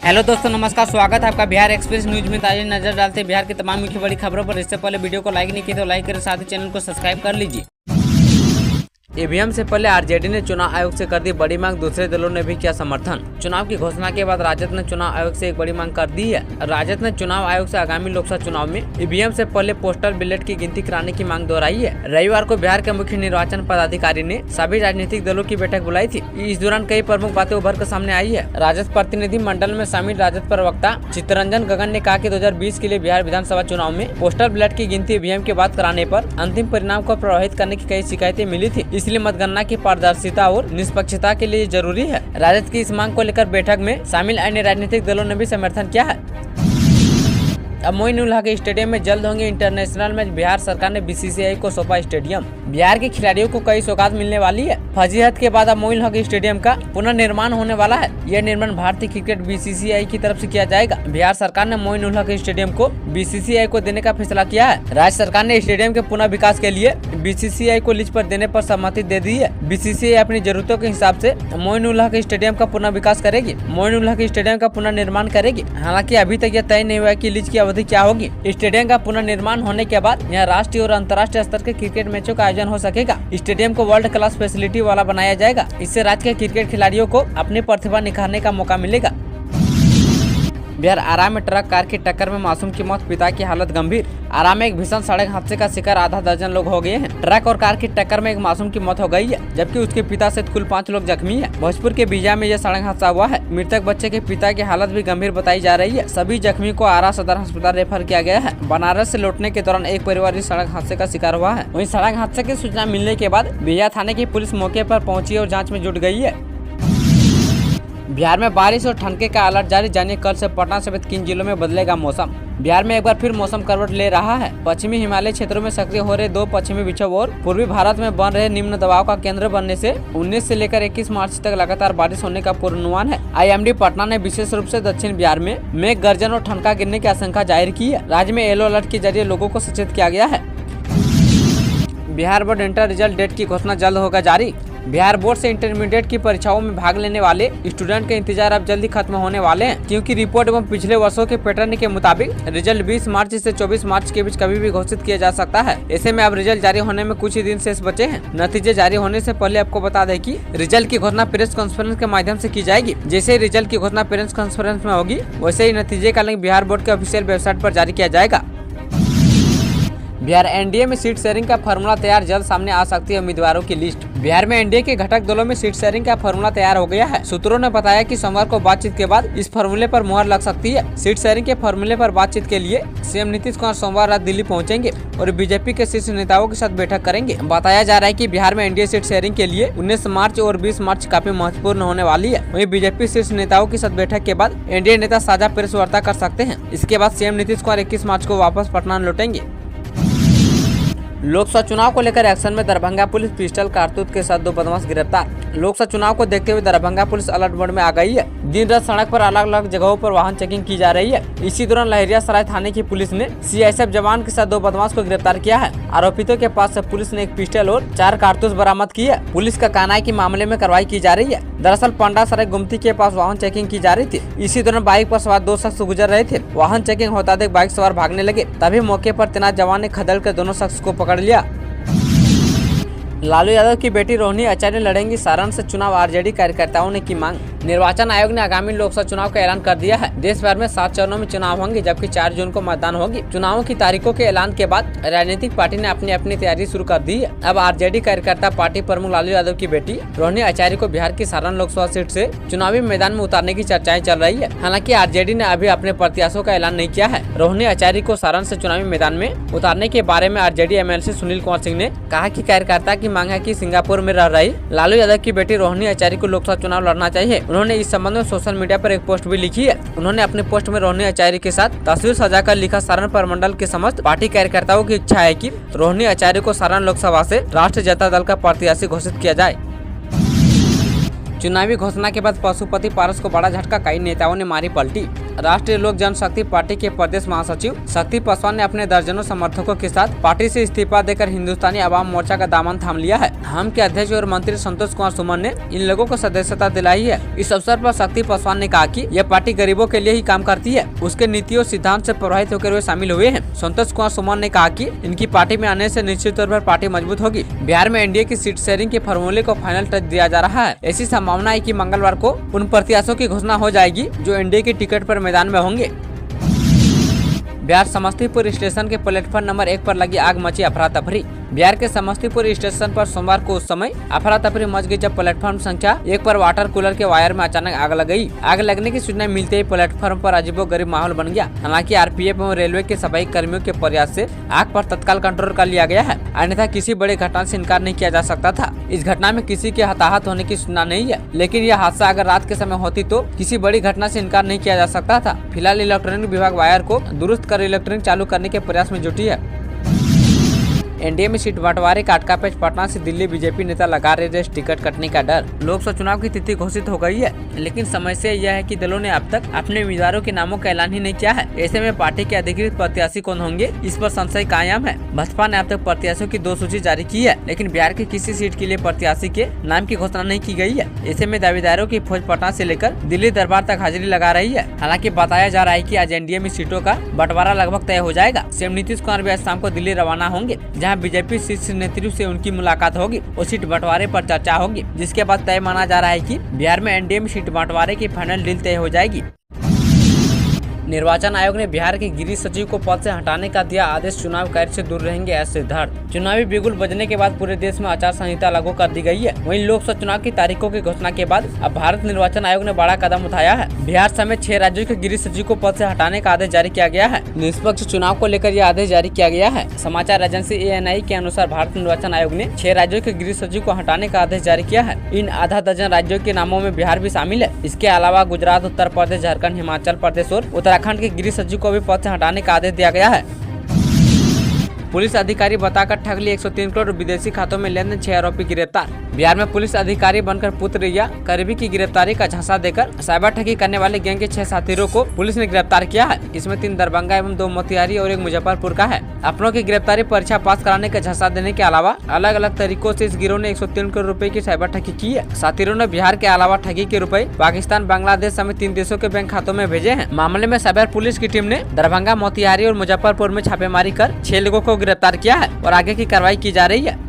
Hello दोस्तों, नमस्कार। स्वागत है आपका बिहार एक्सप्रेस न्यूज में। ताज़ा नजर डालते हैं बिहार की तमाम मुख्य बड़ी खबरों पर। इससे पहले वीडियो को लाइक नहीं किया तो लाइक करें, साथ ही चैनल को सब्सक्राइब कर लीजिए। ईवीएम से पहले आरजेडी ने चुनाव आयोग से कर दी बड़ी मांग, दूसरे दलों ने भी किया समर्थन। चुनाव की घोषणा के बाद राजद ने चुनाव आयोग से एक बड़ी मांग कर दी है। राजद ने चुनाव आयोग से आगामी लोकसभा चुनाव में ईवीएम से पहले पोस्टल बैलेट की गिनती कराने की मांग दोहराई है। रविवार को बिहार के मुख्य निर्वाचन पदाधिकारी ने सभी राजनीतिक दलों की बैठक बुलाई थी। इस दौरान कई प्रमुख बातें उभर कर सामने आई है। राजद प्रतिनिधि मंडल में शामिल राजद प्रवक्ता चित्तरंजन गगन ने कहा कि 2020 के लिए बिहार विधानसभा चुनाव में पोस्टल बैलेट की गिनती ईवीएम के बाद कराने पर अंतिम परिणाम को प्रभावित करने की कई शिकायतें मिली थी, इसलिए मतगणना की पारदर्शिता और निष्पक्षता के लिए जरूरी है। राजद की इस मांग को लेकर बैठक में शामिल अन्य राजनीतिक दलों ने भी समर्थन किया है। अब मोइनुल हक स्टेडियम में जल्द होंगे इंटरनेशनल मैच। बिहार सरकार ने बीसीसीआई को सौंपा स्टेडियम। बिहार के खिलाड़ियों को कई सौगात मिलने वाली है। फजीहत के बाद अब मोइनुल हक स्टेडियम का पुनर्निर्माण होने वाला है। यह निर्माण भारतीय क्रिकेट बीसीसीआई की तरफ से किया जाएगा। बिहार सरकार ने मोइनुल हक स्टेडियम को बीसीसीआई को देने का फैसला किया है। राज्य सरकार ने स्टेडियम के पुनः विकास के लिए बीसीसीआई को लीज पर देने पर सहमति दे दी है। बीसीसीआई अपनी जरूरतों के हिसाब से मोइनुल हक स्टेडियम का पुनः विकास करेगी, मोइनुल हक स्टेडियम का पुनर्निर्माण करेगी। हालांकि अभी तक यह तय नहीं हुआ कि लीज की अवधि क्या होगी। स्टेडियम का पुनर्निर्माण होने के बाद यहाँ राष्ट्रीय और अंतर्राष्ट्रीय स्तर के क्रिकेट मैचों का आयोजन हो सकेगा। स्टेडियम को वर्ल्ड क्लास फैसिलिटी वाला बनाया जाएगा। इससे राज्य के क्रिकेट खिलाड़ियों को अपनी प्रतिभा निखारने का मौका मिलेगा। बिहार आरा में ट्रक कार की टक्कर में मासूम की मौत, पिता की हालत गंभीर। आरा में एक भीषण सड़क हादसे का शिकार आधा दर्जन लोग हो गए हैं। ट्रक और कार की टक्कर में एक मासूम की मौत हो गई है, जबकि उसके पिता सहित कुल 5 लोग जख्मी हैं। भोजपुर के बीजा में यह सड़क हादसा हुआ है। मृतक बच्चे के पिता की हालत भी गंभीर बताई जा रही है। सभी जख्मी को आरा सदर अस्पताल रेफर किया गया है। बनारस से लौटने के दौरान एक परिवार इस सड़क हादसे का शिकार हुआ है। वहीं सड़क हादसे की सूचना मिलने के बाद बीजा थाने की पुलिस मौके पर पहुंची और जाँच में जुट गई है। बिहार में बारिश और ठंडके का अलर्ट जारी। जानिए कल से पटना समेत किन जिलों में बदलेगा मौसम। बिहार में एक बार फिर मौसम करवट ले रहा है। पश्चिमी हिमालय क्षेत्रों में सक्रिय हो रहे 2 पश्चिमी विक्षोभ और पूर्वी भारत में बन रहे निम्न दबाव का केंद्र बनने से 19 से लेकर 21 मार्च तक लगातार बारिश होने का पूर्वानुमान है। आईएमडी पटना ने विशेष रूप से दक्षिण बिहार में मेघ गर्जन और ठनका गिरने की आशंका जाहिर की है। राज्य में येलो अलर्ट के जरिए लोगों को सचेत किया गया है। Bihar board inter result date की घोषणा जल्द होगा जारी। बिहार बोर्ड से इंटरमीडिएट की परीक्षाओं में भाग लेने वाले स्टूडेंट के इंतजार अब जल्दी खत्म होने वाले हैं, क्योंकि रिपोर्ट एवं पिछले वर्षों के पैटर्न के मुताबिक रिजल्ट 20 मार्च से 24 मार्च के बीच कभी भी घोषित किया जा सकता है। ऐसे में अब रिजल्ट जारी होने में कुछ ही दिन शेष बचे हैं। नतीजे जारी होने से पहले आपको बता दें कि रिजल्ट की घोषणा प्रेस कॉन्फ्रेंस के माध्यम से की जाएगी। जैसे ही रिजल्ट की घोषणा प्रेस कॉन्फ्रेंस में होगी, वैसे ही नतीजे का लिंक बिहार बोर्ड के ऑफिशियल वेबसाइट पर जारी किया जाएगा। बिहार एनडीए में सीट शेयरिंग का फॉर्मूला तैयार, जल्द सामने आ सकती है उम्मीदवारों की लिस्ट। बिहार में एनडीए के घटक दलों में सीट शेयरिंग का फॉर्मूला तैयार हो गया है। सूत्रों ने बताया कि सोमवार को बातचीत के बाद इस फॉर्मूले पर मुहर लग सकती है। सीट शेयरिंग के फॉर्मूले पर बातचीत के लिए सीएम नीतीश कुमार सोमवार रात दिल्ली पहुंचेंगे और बीजेपी के शीर्ष नेताओं के साथ बैठक करेंगे। बताया जा रहा है कि बिहार में एनडीए सीट शेयरिंग के लिए 19 मार्च और 20 मार्च काफी महत्वपूर्ण होने वाली है। वहीं बीजेपी शीर्ष नेताओं के साथ बैठक के बाद एनडीए नेता साझा प्रेस वार्ता कर सकते हैं। इसके बाद सीएम नीतीश कुमार 21 मार्च को वापस पटना लौटेंगे। लोकसभा चुनाव को लेकर एक्शन में दरभंगा पुलिस, पिस्टल कारतूस के साथ 2 बदमाश गिरफ्तार। लोकसभा चुनाव को देखते हुए दरभंगा पुलिस अलर्ट मोड में आ गई है। दिन रात सड़क पर अलग अलग जगहों पर वाहन चेकिंग की जा रही है। इसी दौरान लहरियासराय थाने की पुलिस ने सीआईएसएफ जवान के साथ 2 बदमाश को गिरफ्तार किया है। आरोपितों के पास से पुलिस ने एक पिस्टल और 4 कारतूस बरामद की है। पुलिस का कहना है कि मामले में कार्रवाई की जा रही है। दरअसल पंडासराय गुमती के पास वाहन चेकिंग की जा रही थी। इसी दौरान बाइक पर सवार 2 शख्स गुजर रहे थे। वाहन चेकिंग होता देख बाइक सवार भागने लगे। तभी मौके पर तैनात जवान ने खदेड़ कर दोनों शख्स को पकड़ लिया। लालू यादव की बेटी रोहिणी आचार्य लड़ेंगी सारण से चुनाव, आरजेडी कार्यकर्ताओं ने की मांग। निर्वाचन आयोग ने आगामी लोकसभा चुनाव का ऐलान कर दिया है। देश भर में 7 चरणों में चुनाव होंगे, जबकि 4 जून को मतदान होगी। चुनावों की तारीखों के ऐलान के बाद राजनीतिक पार्टी ने अपनी अपनी तैयारी शुरू कर दी है। अब आरजेडी कार्यकर्ता पार्टी प्रमुख लालू यादव की बेटी रोहिणी आचार्य को बिहार की सारण लोकसभा सीट से चुनावी मैदान में उतारने की चर्चाएं चल रही है। हालांकि आरजेडी ने अभी अपने प्रत्याशियों का ऐलान नहीं किया है। रोहिणी आचार्य को सारण से चुनावी मैदान में उतारने के बारे में आरजेडी एमएलसी सुनील कुमार सिंह ने कहा कि कार्यकर्ता की मांग है कि सिंगापुर में रह रही लालू यादव की बेटी रोहिणी आचार्य को लोकसभा चुनाव लड़ना चाहिए। उन्होंने इस संबंध में सोशल मीडिया पर एक पोस्ट भी लिखी है। उन्होंने अपने पोस्ट में रोहिणी आचार्य के साथ तस्वीर सजाकर लिखा, सारण प्रमंडल के समस्त पार्टी कार्यकर्ताओं की इच्छा है कि रोहिणी आचार्य को सारण लोकसभा से राष्ट्रीय जनता दल का प्रत्याशी घोषित किया जाए। चुनावी घोषणा के बाद पशुपति पारस को बड़ा झटका, कई नेताओं ने मारी पलटी। राष्ट्रीय लोक जनशक्ति पार्टी के प्रदेश महासचिव शक्ति पासवान ने अपने दर्जनों समर्थकों के साथ पार्टी से इस्तीफा देकर हिंदुस्तानी अवाम मोर्चा का दामन थाम लिया है। हम के अध्यक्ष और मंत्री संतोष कुमार सुमन ने इन लोगों को सदस्यता दिलाई है। इस अवसर पर शक्ति पासवान ने कहा कि यह पार्टी गरीबों के लिए ही काम करती है। उसके नीतियों सिद्धांत से प्रभावित होकर वे शामिल हुए हैं। संतोष कुमार सुमन ने कहा कि इनकी पार्टी में आने से निश्चित तौर पर पार्टी मजबूत होगी। बिहार में एनडीए की सीट शेयरिंग के फॉर्मूले को फाइनल टच दिया जा रहा है। ऐसी संभावना है कि मंगलवार को उन प्रत्याशियों की घोषणा हो जाएगी जो एनडीए की टिकट पर मैदान में होंगे। बिहार समस्तीपुर स्टेशन के प्लेटफॉर्म नंबर 1 पर लगी आग मची अफरा तफरी। बिहार के समस्तीपुर स्टेशन पर सोमवार को उस समय अफरा तफरी मच गई जब प्लेटफॉर्म संख्या 1 पर वाटर कूलर के वायर में अचानक आग लग गई। आग लगने की सूचना मिलते ही प्लेटफॉर्म पर अजीबोगरीब माहौल बन गया। हालांकि आरपीएफ एवं रेलवे के सफाई कर्मियों के प्रयास से आग पर तत्काल कंट्रोल कर लिया गया है। अन्यथा किसी बड़ी घटना से इनकार नहीं किया जा सकता था। इस घटना में किसी के हताहत होने की सूचना नहीं है, लेकिन यह हादसा अगर रात के समय होती तो किसी बड़ी घटना से इनकार नहीं किया जा सकता था। फिलहाल इलेक्ट्रॉनिक विभाग वायर को दुरुस्त कर इलेक्ट्रॉनिक चालू करने के प्रयास में जुटी है। एनडीए में सीट बंटवारे का अटका पेच पटना से दिल्ली बीजेपी नेता लगा रहे रेस टिकट कटने का डर। लोकसभा चुनाव की तिथि घोषित हो गई है, लेकिन समस्या यह है कि दलों ने अब तक अपने उम्मीदवारों के नामों का ऐलान ही नहीं किया है। ऐसे में पार्टी के अधिकृत प्रत्याशी कौन होंगे, इस पर संशय कायम है। भाजपा ने अब तक प्रत्याशियों की 2 सूची जारी की है, लेकिन बिहार की किसी सीट के लिए प्रत्याशी के नाम की घोषणा नहीं की गई है। ऐसे में दावेदारों की फौज पटना से लेकर दिल्ली दरबार तक हाजिरी लगा रही है। हालांकि बताया जा रहा है कि आज एनडीए में सीटों का बंटवारा लगभग तय हो जाएगा। सीएम नीतीश कुमार भी आज शाम को दिल्ली रवाना होंगे, जहाँ बीजेपी शीर्ष नेतृत्व से उनकी मुलाकात होगी और सीट बंटवारे पर चर्चा होगी, जिसके बाद तय माना जा रहा है कि बिहार में एनडीए में सीट बंटवारे की फाइनल डील तय हो जाएगी। निर्वाचन आयोग ने बिहार के गृह सचिव को पद से हटाने का दिया आदेश। चुनाव कार्य से दूर रहेंगे एस सिद्धार्थ। चुनावी बिगुल बजने के बाद पूरे देश में आचार संहिता लागू कर दी गई है। वहीं लोकसभा चुनाव की तारीखों की घोषणा के बाद अब भारत निर्वाचन आयोग ने बड़ा कदम उठाया है। बिहार समेत 6 राज्यों के गृह सचिव को पद से हटाने का आदेश जारी किया गया है। निष्पक्ष चुनाव को लेकर यह आदेश जारी किया गया है। समाचार एजेंसी ANI के अनुसार भारत निर्वाचन आयोग ने 6 राज्यों के गृह सचिव को हटाने का आदेश जारी किया है। इन आधा दर्जन राज्यों के नामों में बिहार भी शामिल है। इसके अलावा गुजरात, उत्तर प्रदेश, झारखंड, हिमाचल प्रदेश और उत्तराखंड के गृह सचिव को भी पद से हटाने का आदेश दिया गया है। पुलिस अधिकारी बताकर ठग लिए 103 करोड़, विदेशी खातों में लेनदेन, 6 आरोपी गिरफ्तार। बिहार में पुलिस अधिकारी बनकर पुत्र या करीबी की गिरफ्तारी का झांसा देकर साइबर ठगी करने वाले गैंग के 6 साथीरों को पुलिस ने गिरफ्तार किया है। इसमें 3 दरभंगा एवं 2 मोतिहारी और 1 मुजफ्फरपुर का है। अपनों की गिरफ्तारी परीक्षा पास कराने का झांसा देने के अलावा अलग अलग तरीकों से इस गिरोह ने 103 करोड़ रुपए की साइबर ठगी की है। साथीरों ने बिहार के अलावा ठगी के रुपए पाकिस्तान, बांग्लादेश समेत 3 देशों के बैंक खातों में भेजे हैं। मामले में साइबर पुलिस की टीम ने दरभंगा, मोतिहारी और मुजफ्फरपुर में छापेमारी कर 6 लोगों को गिरफ्तार किया है और आगे की कार्रवाई की जा रही है।